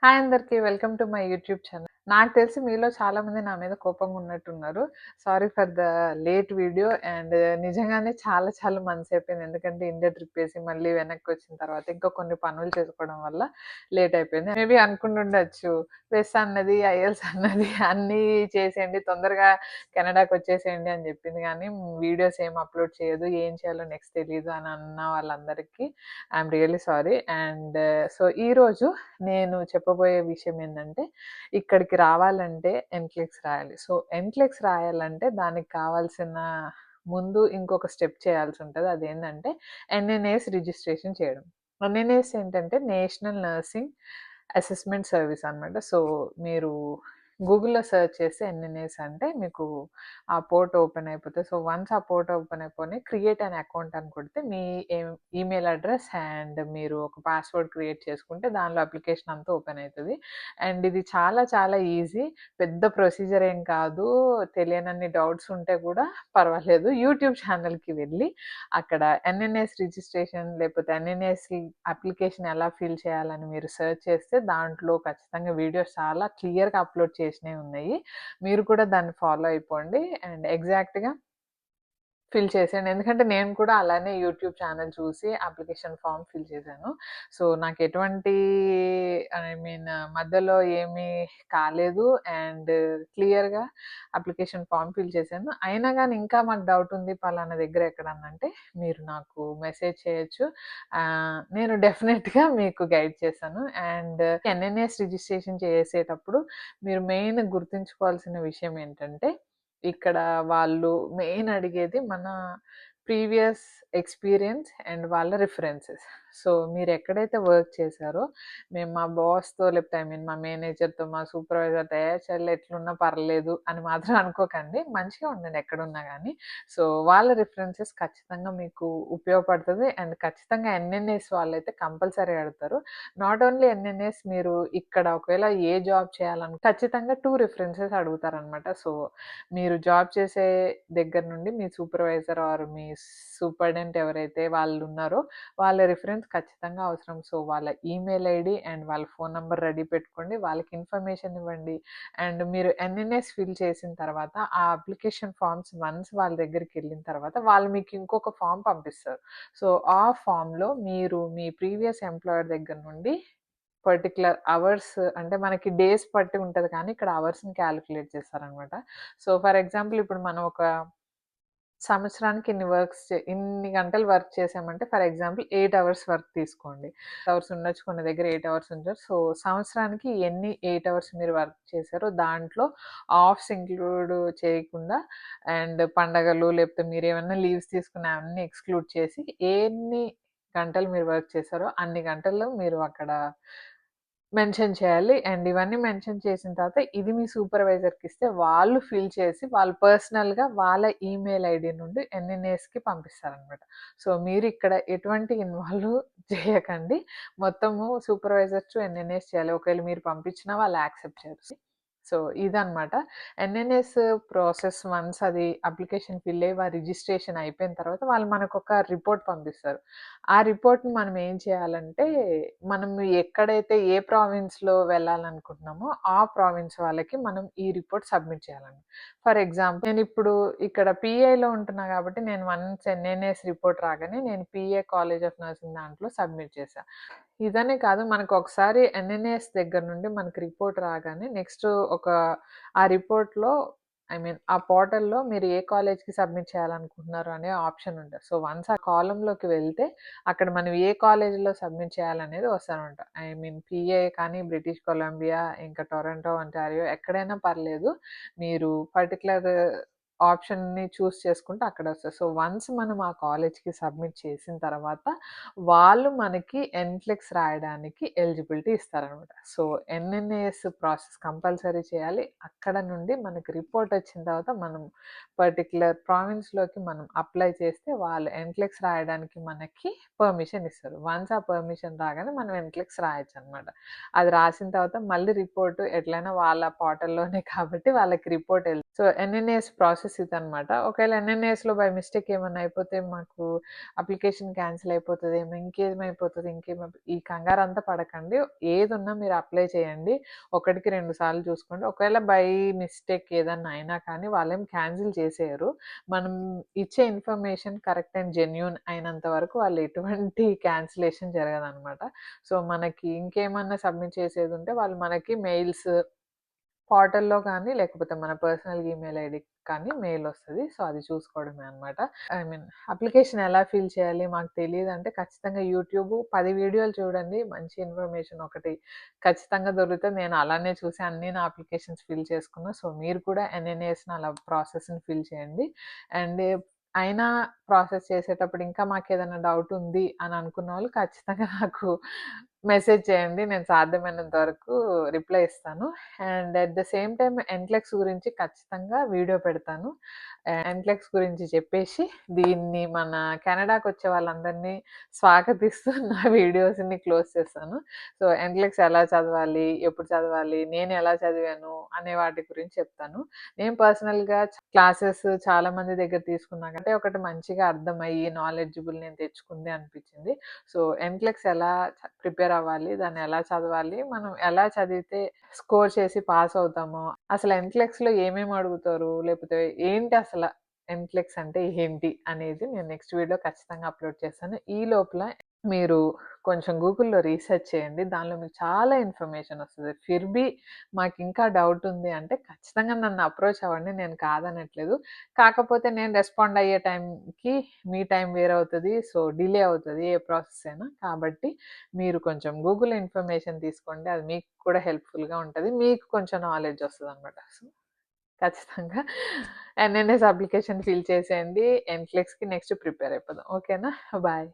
Hi అందరికి. Welcome to my YouTube channel. నాకు తెలిసి మీలో చాలామంది నా మీద కోపంగా ఉన్నట్టున్నారు. Sorry for the late video and నిజంగానే చాలా చాలా మంత్స్ అయిపోయింది. ఎందుకంటే ఇండియా ట్రిప్ ఏసి మళ్ళీ వెనక్కొచ్చిన తర్వాత ఇంకా కొన్ని పనులు చేసుకోవడం వల్ల లేట్ అయిపోయింది. మేబీ అనుకుంటుండొచ్చు, ప్లస్ అన్నది, ఐఎల్స్ అన్నది అన్నీ చేసేయండి, తొందరగా కెనడాకి వచ్చేసేయండి అని చెప్పింది. కానీ వీడియోస్ ఏం అప్లోడ్ చేయదు, ఏం చేయాలో నెక్స్ట్ తెలీదు అని అన్న వాళ్ళందరికీ I'm really sorry. And so ఈరోజు నేను చెప్పబోయే విషయం ఏంటంటే, ఇక్కడికి రావాలంటే ఎన్‌క్లెక్స్ రాయాలి. సో ఎన్‌క్లెక్స్ రాయాలంటే దానికి కావాల్సిన ముందు ఇంకొక స్టెప్ చేయాల్సుంటది. అదేంటంటే ఎన్‌ఎన్‌ఎస్ రిజిస్ట్రేషన్ చేయడం. ఎన్‌ఎన్‌ఎస్ ఏంటంటే నేషనల్ నర్సింగ్ అసెస్మెంట్ సర్వీస్ అనమాట. సో మీరు గూగుల్‌లో సెర్చ్ చేసి ఎన్‌ఎన్‌ఎస్ అంటే మీకు ఆ పోర్ట్ ఓపెన్ అయిపోతది. సో వన్స్ ఆ పోర్ట్ ఓపెన్ అయిపోగానే క్రియేట్ అన్ అకౌంట్ అని కొడితే మీ ఈమెయిల్ అడ్రెస్ అండ్ మీరు ఒక పాస్వర్డ్ క్రియేట్ చేసుకుంటే దానిలో అప్లికేషన్ అంతా ఓపెన్ అయితది. అండ్ ఇది చాలా చాలా ఈజీ. పెద్ద ప్రొసీజర్ ఏం కాదు. తెలియనన్ని డౌట్స్ ఉంటే కూడా పర్వాలేదు. యూట్యూబ్ ఛానల్‌కి వెళ్ళి అక్కడ ఎన్ఎన్ఎస్ రిజిస్ట్రేషన్ లేకపోతే ఎన్ఎన్ఎస్ అప్లికేషన్ ఎలా ఫిల్ చేయాలని మీరు సెర్చ్ చేస్తే దాంట్లో ఖచ్చితంగా వీడియోస్ చాలా క్లియర్‌గా అప్లోడ్ చేసినవి ఉన్నాయి. మీరు కూడా దాన్ని ఫాలో అయిపోండి అండ్ ఎగ్జాక్ట్‌గా ఫిల్ చేసేయండి. ఎందుకంటే నేను కూడా అలానే యూట్యూబ్ ఛానల్ చూసి అప్లికేషన్ ఫార్మ్ ఫిల్ చేశాను. సో నాకు ఎటువంటి మధ్యలో ఏమీ కాలేదు అండ్ క్లియర్‌గా అప్లికేషన్ ఫార్మ్ ఫిల్ చేశాను. అయినా గానీ ఇంకా మాకు డౌట్ ఉంది పలానా దగ్గర ఎక్కడన్నా అంటే మీరు నాకు మెసేజ్ చేయొచ్చు. నేను డెఫినెట్‌గా మీకు గైడ్ చేశాను. అండ్ ఎన్ఎన్ఎస్ రిజిస్ట్రేషన్ చేసేటప్పుడు మీరు మెయిన్ గుర్తుంచుకోవాల్సిన విషయం ఏంటంటే, ఇక్కడ వాళ్ళు మెయిన్ అడిగేది మన ప్రీవియస్ ఎక్స్‌పీరియన్స్ అండ్ వాళ్ళ రిఫరెన్సెస్. సో మీరెక్కడైతే వర్క్ చేశారో, మేము మా బాస్‌తో లేకపోతే మా మేనేజర్‌తో, మా సూపర్వైజర్‌తో చల్ ఎట్లున్నా పర్లేదు అని మాత్రం అనుకోకండి. మంచిగా ఉండండి ఎక్కడున్నా గానీ. సో వాళ్ళ రిఫరెన్సెస్ ఖచ్చితంగా మీకు ఉపయోగపడతది. అండ్ ఖచ్చితంగా ఎన్ఎన్ఎస్ వాళ్ళైతే కంపల్సరీ అడుగుతారు. నాట్ ఓన్లీ ఎన్ఎన్ఎస్, మీరు ఇక్కడ ఒకవేళ ఏ జాబ్ ఖచ్చితంగా 2 రిఫరెన్సెస్ అడుగుతారనమాట. సో మీరు జాబ్ చేసే దగ్గర నుండి మీ సూపర్వైజర్ ఆర్ మీ సూపరింటెండెంట్ ఎవరైతే వాళ్ళున్నారో వాళ్ళ రిఫరెన్స్ ఖచ్చితంగా అవసరం. సో వాళ్ళ ఈమెయిల్ ఐడీ అండ్ వాళ్ళ ఫోన్ నంబర్ రెడీ పెట్టుకోండి. వాళ్ళకి ఇన్ఫర్మేషన్ ఇవ్వండి. అండ్ మీరు ఎన్ఎన్ఎస్ ఫిల్ చేసిన తర్వాత ఆ అప్లికేషన్ ఫార్మ్స్ వన్స్ వాళ్ళ దగ్గరికెళ్ళిన తర్వాత వాళ్ళు మీకు ఇంకొక ఫార్మ్ పంపిస్తారు. సో ఆ ఫార్మ్‌లో మీరు మీ ప్రీవియస్ ఎంప్లాయర్ దగ్గర నుండి పర్టిక్యులర్ అవర్స్, అంటే మనకి డేస్ పట్టి ఉంటది కానీ ఇక్కడ అవర్స్‌ని కాలిక్యులేట్ చేస్తారనమాట. సో ఫర్ ఎగ్జాంపుల్ ఇప్పుడు మనం ఒక సంవత్సరానికి ఇన్ని గంటలు వర్క్ చేసామంటే ఫర్ ఎగ్జాంపుల్ 8 అవర్స్ వర్క్ తీసుకోండి. అవర్స్ ఉండొచ్చు, కొన్ని దగ్గర 8 అవర్స్ ఉండొచ్చు. సో సంవత్సరానికి ఎన్ని 8 అవర్స్ మీరు వర్క్ చేశారో దాంట్లో ఆఫ్స్ ఇంక్లూడ్ చేయకుండా అండ్ పండగలు లేకపోతే మీరేమన్నా లీవ్స్ తీసుకున్న అవన్నీ ఎక్స్‌క్లూడ్ చేసి ఎన్ని గంటలు మీరు వర్క్ చేశారో అన్ని గంటల్లో మీరు అక్కడ మెన్షన్ చేయాలి. అండ్ ఇవన్నీ మెన్షన్ చేసిన తర్వాత ఇది మీ సూపర్వైజర్‌కిస్తే వాళ్ళు ఫిల్ చేసి వాళ్ళు పర్సనల్‌గా వాళ్ళ ఈమెయిల్ ఐడీ నుండి ఎన్ఎన్ఎస్‌కి పంపిస్తారనమాట. సో మీరిక్కడ ఎటువంటి ఇన్వాల్వ్ చేయకండి. మొత్తము సూపర్వైజర్ టు ఎన్ఎన్ఎస్ చేయాలి. ఒకవేళ మీరు పంపించినా వాళ్ళు యాక్సెప్ట్ చేయరు. సో ఇదనమాట. ఎన్ఎన్ఎస్ ప్రాసెస్ వన్స్ అది అప్లికేషన్ ఫిల్ అయ్యి రిజిస్ట్రేషన్ అయిపోయిన తర్వాత వాళ్ళు మనకొక రిపోర్ట్ పంపిస్తారు. ఆ రిపోర్ట్‌ని మనం ఏం చేయాలంటే, మనం ఎక్కడైతే ఏ ప్రావిన్స్‌లో వెళ్ళాలనుకుంటున్నామో, ఆ ప్రావిన్స్ వాళ్ళకి మనం ఈ రిపోర్ట్ సబ్మిట్ చేయాలండి. ఫర్ ఎగ్జాంపుల్ నేనిప్పుడు ఇక్కడ పీఐలో ఉంటున్నా కాబట్టి నేను వన్స్ ఎన్ఎన్ఎస్ రిపోర్ట్ రాగానే నేను పీఏ కాలేజ్ ఆఫ్ నర్సింగ్ దాంట్లో సబ్మిట్ చేశా. ఇదనే కాదు, మనకొకసారి ఎన్ఎన్ఎస్ దగ్గర నుండి మనకి రిపోర్ట్ రాగానే నెక్స్ట్ ఒక ఆ రిపోర్ట్‌లో ఆ పోర్టల్‌లో మీరు ఏ కాలేజ్‌కి సబ్మిట్ చేయాలనుకుంటున్నారు అనే ఆప్షన్ ఉంటది. సో వన్స్ ఆ కాలమ్‌లోకి వెళ్తే అక్కడ మనం ఏ కాలేజ్‌లో సబ్మిట్ చేయాలనేది వస్తదనమాట. పీఏ కానీ, బ్రిటిష్ కొలంబియా, ఇంకా టొరంటో, ఒంటారియో ఎక్కడైనా పర్లేదు. మీరు పర్టిక్యులర్ ఆప్షన్‌ని చూజ్ చేసుకుంటే అక్కడొస్తది. సో వన్స్ మనం ఆ కాలేజ్‌కి సబ్మిట్ చేసిన తర్వాత వాళ్ళు మనకి ఎన్‌క్లెక్స్ రాయడానికి ఎలిజిబిలిటీ ఇస్తారనమాట. సో ఎన్ఎన్ఏఎస్ ప్రాసెస్ కంపల్సరీ చేయాలి. అక్కడ నుండి మనకి రిపోర్ట్ వచ్చిన తర్వాత మనం పర్టిక్యులర్ ప్రావిన్స్‌లోకి మనం అప్లై చేస్తే వాళ్ళు ఎన్‌క్లెక్స్ రాయడానికి మనకి పర్మిషన్ ఇస్తారు. వన్స్ ఆ పర్మిషన్ రాగానే మనం ఎన్‌క్లెక్స్ రాయొచ్చనమాట. అది రాసిన తర్వాత మళ్ళీ రిపోర్ట్ ఎట్లైనా వాళ్ళ పోర్టల్‌లోనే కాబట్టి వాళ్ళకి రిపోర్ట్ సో, ఎన్ఎన్ఏఎస్ ప్రాసెస్ ఇదనమాట. ఒకవేళ ఎన్ఎన్ఏఎస్‌లో బై మిస్టేక్ ఏమన్నా అయిపోతే మాకు అప్లికేషన్ క్యాన్సిల్ అయిపోతదేమో, ఇంకేమైపోతది, ఈ కంగారంతా పడకండి. ఏదున్నా మీరు అప్లై చేయండి. ఒకటికి 2 సార్లు చూసుకోండి. ఒకవేళ బై మిస్టేక్ ఏదన్నా అయినా కానీ వాళ్ళేం క్యాన్సిల్ చేసేయరు. మనం ఇచ్చే ఇన్ఫర్మేషన్ కరెక్ట్ అండ్ జెన్యూన్ అయినంత వరకు వాళ్ళు ఎటువంటి క్యాన్సిలేషన్ జరగదనమాట. సో, మనకి ఇంకేమన్నా సబ్మిట్ చేసేదుంటే వాళ్ళు మనకి మెయిల్స్ పోర్టల్‌లో గానీ, లేకపోతే మన పర్సనల్ ఈమెయిల్ ఐడీకి కానీ మెయిలొస్తది. సో, అది చూసుకోవడమే అనమాట. ఐ మీన్ అప్లికేషన్ ఎలా ఫిల్ చేయాలి మాకు తెలీదంటే ఖచ్చితంగా యూట్యూబ్ 10 వీడియోలు చూడండి. మంచి ఇన్ఫర్మేషన్ ఒకటి ఖచ్చితంగా దొరుకుతది. నేను అలానే చూసి అన్నీ నా అప్లికేషన్స్ ఫిల్ చేసుకున్నా. సో, మీరు కూడా ఎన్ఎన్ఏఎస్‌ని అలా ప్రాసెస్‌ని ఫిల్ చేయండి. అండ్ అయినా ప్రాసెస్ చేసేటప్పుడు ఇంకా మాకేదైనా డౌట్ ఉంది అని అనుకున్న వాళ్ళు ఖచ్చితంగా నాకు మెసేజ్ చేయండి. నేను సాధ్యమైనంత వరకు రిప్లై ఇస్తాను. And at the same time NCLEX గురించి ఖచ్చితంగా వీడియో పెడతాను. ఎన్‌క్లెక్స్ గురించి చెప్పేసి, దీన్ని మన కెనడాకొచ్చే వాళ్ళందరినీ స్వాగతిస్తూ నా వీడియోస్‌ని క్లోజ్ చేస్తాను. సో, ఎన్‌క్లెక్స్ ఎలా చదవాలి? ఎప్పుడు చదవాలి? నేను ఎలా చదివాను? అనే వాటి గురించి చెప్తాను. నేను పర్సనల్‌గా క్లాసెస్ చాలా మంది దగ్గర తీసుకున్నా కంటే, ఒకటి మంచిగా అర్థమయ్యి, నాలెడ్జబుల్ నేను తెచ్చుకుంది అనిపిచ్చింది. సో, ఎన్‌క్లెక్స్ ఎలా ప్రిపేర్ అవ్వాలి? దాన్ని ఎలా చదవాలి? మనం ఎలా చదివితే స్కోర్ చేసి పాస్ అవుతామో, అసలు ఎన్‌క్లెక్స్‌లో ఏమేమి అడుగుతారు? లేకపోతే ఏంటి అసల ఎన్‌క్లెక్స్ అంటే ఏంటి? అనేది నేను నెక్స్ట్ వీడియో ఖచ్చితంగా అప్‌లోడ్ చేస్తాను. ఈ లోపల మీరు కొంచెం గూగుల్‌లో రీసెర్చ్ చేయండి. దానిలో మీకు చాలా ఇన్ఫర్మేషన్ వస్తది. ఫిర్ బీ మాకింకా డౌట్ ఉంది అంటే ఖచ్చితంగా నన్ను అప్రోచ్ అవ్వండి. నేను కాదనట్లేదు. కాకపోతే నేను రెస్పాండ్ అయ్యే టైంకి మీ టైం వేరవుతది. సో, డిలే అవుతది ఏ ప్రాసెస్ అయినా. కాబట్టి మీరు కొంచెం గూగుల్ ఇన్ఫర్మేషన్ తీసుకోండి. అది మీకు కూడా హెల్ప్‌ఫుల్‌గా ఉంటది. మీకు కొంచెం నాలెడ్జ్ వస్తదనమాట. సో, ఖచ్చితంగా ఎన్ఎన్ఎస్ అప్లికేషన్ ఫిల్ చేసేయండి. ఎన్‌క్లెక్స్‌కి నెక్స్ట్ ప్రిపేర్ అయిపోదాం. ఓకేనా? బాయ్.